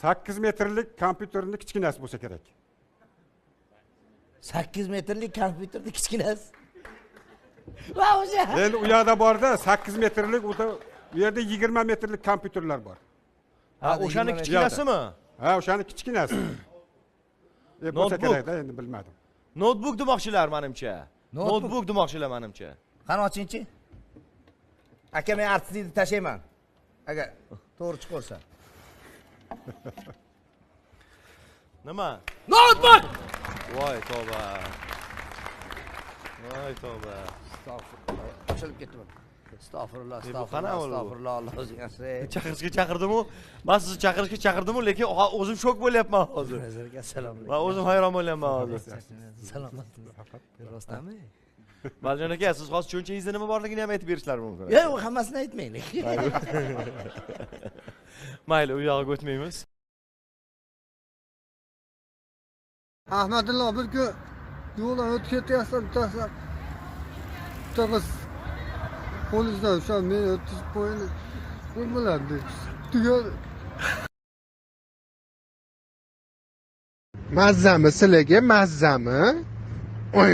8 metrlik kompyuterning kichkinasi bo'lsa kerak. 8 metrlik kompyuterning kichkinasi. Va o'sha. Endi u yoqda borda 8 metrlik, u yerda 20 metrlik kompyuterlar bor. Ha, o'shani kichkinasimi? Ha, o'shani kichkinasi. Bo'lsa kerak-da, endi bilmadim. Notebook demoqchilar menimcha. Notebook demoqchilar menimcha. Qani ochingchi. Aka, men artistlikni tashlayman. Agar to'g'ri chiqarsa. Nima? Notebook! Voy tavba. Voy tavba. Astagfirullah. Ochilib ketdim. Astagfirullah, qana astagfirullah, Alloh o'zing asray. Chaqirishga chaqirdim-u, men sizni chaqirishga chaqirdim-u, lekin o'zim shok bo'lyapman hozir. Assalomu alaykum. Men o'zim hayron bo'lyapman hozir. Salomatmi? Rostami? Baljon aka, siz hozir tushunchaingizda nima borligini ham aytib berishlari mumkin. Yo'q, hammasini aytmaylik. Mayli, u yoqqa o'tmaymiz. Ahmadullo bir kun yo'ldan o'tib ketyapsan, tashlab. Tog'as polizdan o'sha meni o'tkazib qo'ydi. Nima bo'ladi? Tugadi. Mazzami sizlarga, mazzami? Voy,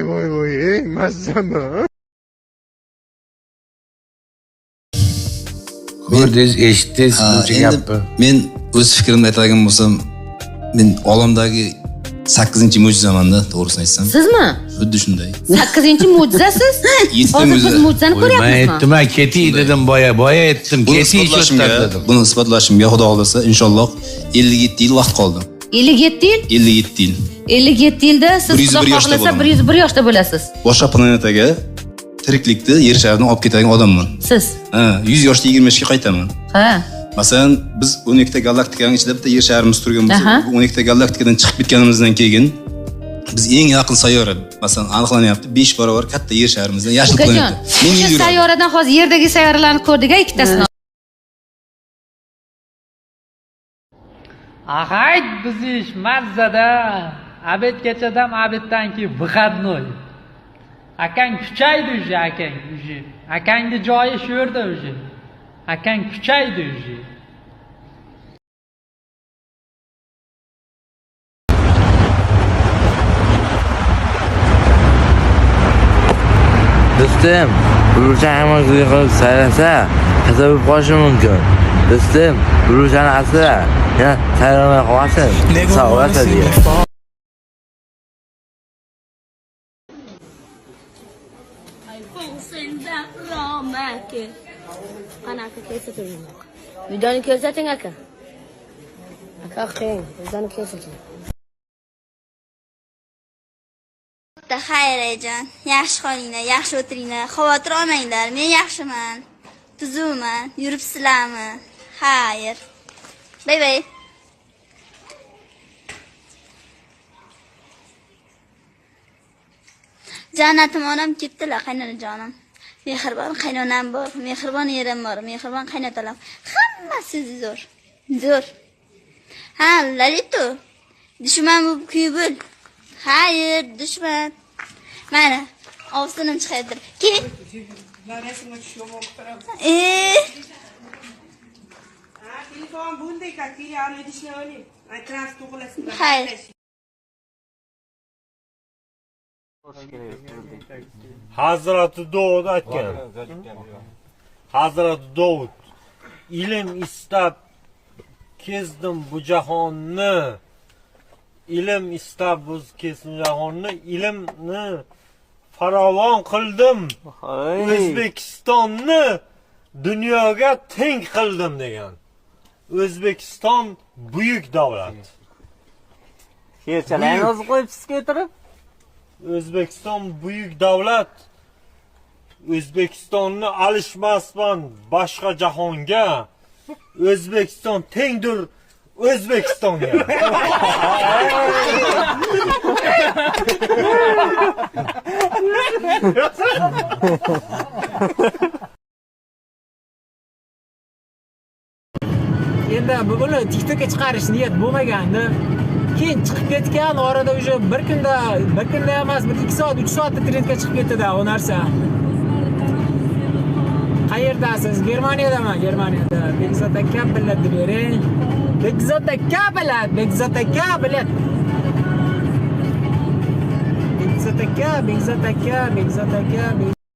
mazzami? Ko'rdingiz, eshitdingiz buncha gapni. Men o'z fikrimni aytadigan bo'lsam, men olamdagi 8-mo'jizamanda, to'g'risini aytsam. Sizmi? Xuddi shunday. 8-mo'jizasiz? Hozir biz mo'jizani Men ko'ryapmizmi? aytdim, ketiy dedim boya aytdim, ketiy dedim. Buni isbotlashimga Xudo xolasa inshaalloh 57 yil vaqt qoldi. 57 yil? 57 yil. 57 yilda siz Xudo xohlasa 101 yoshda bo'lasiz. Boshqa planetaga tiriklikni, yer sharini olib ketadigan odamman. Siz? Ha, 100 yoshda 20 yoshga qaytaman. Ha. Masalan, biz 12 ta galaktikaning ichida bitta yer sharimiz turgan bo'lsa, bu 12 ta galaktikadan chiqib ketganimizdan keyin biz eng yaqin sayyora, masalan, aniqlanyapti 5 barobar katta yer sharimizdan yashil planeta. O'sha sayyoradan hozir yerdagi sayyoralarni ko'rdik-a, ikkitasini. Ahayt bizish mazzada, abedgachadan abeddan keyin выходной. Akang kuchaydi уже, akang уже. Akangni joyi shu yerda уже. Akang kuchaydi уже. Do'stim, burchak hammaga qilib saylasa, kaza bo'lib qolishi mumkin. Do'stim, burchakni asla, yana saylamay qolsin. Sog'lasa deya. Qanaqa ko'rsating? Videoni ko'rsating aka. Aka, qing, videoni ko'rsating. Xayrijon, yaxshi qolinglar, yaxshi o'tiringlar, xavotir olmanglar. Men yaxshiman, tuzukman, yuribsizlarmi? Xayr. Bay bay. Jannatim onam ketdilar, qaynonajonim. Mehribon qaynonam bor, mehribon erim bor, mehribon qaynotalarim. Hammasi zo'r. Zo'r. Ha, Lalito. Dushman bu kuybil. Hayır, dushman. Mana, ovsinim chiqaydir. Ke. Rasmga tushib o'qiraman. Telefon bunday kakili ani idishni oling. Ekran to'g'rilasin. Hayır. Hazreti Davud aytgan. Hazreti Davud ilm istab kezdim bu jahonni. Ilm istab bu kezdim jahonni, ilmni farovon qildim. O'zbekistonni dunyoga teng qildim degan. O'zbekiston buyuk davlat. She'rchalarni o'zi qo'yibsiz-ku o'tirib. O'zbekiston buyuk davlat. O'zbekistonni alishmasman boshqa jahonga. O'zbekiston tengdir O'zbekistonga. Endi buni TikTokga chiqarish niyat bo'lmaganda, keyin chiqib ketgan, orada уже bir kunda emas, 1-2 soat, 3 soatda trendga chiqib ketdi-da u narsa. Qayerdasiz? Germaniyadaman, Germaniyada. Bekzod aka bildirib bering. Bekzod aka bilan, Bekzod aka bilan. Bekzod aka, Bekzod aka, Bekzod aka.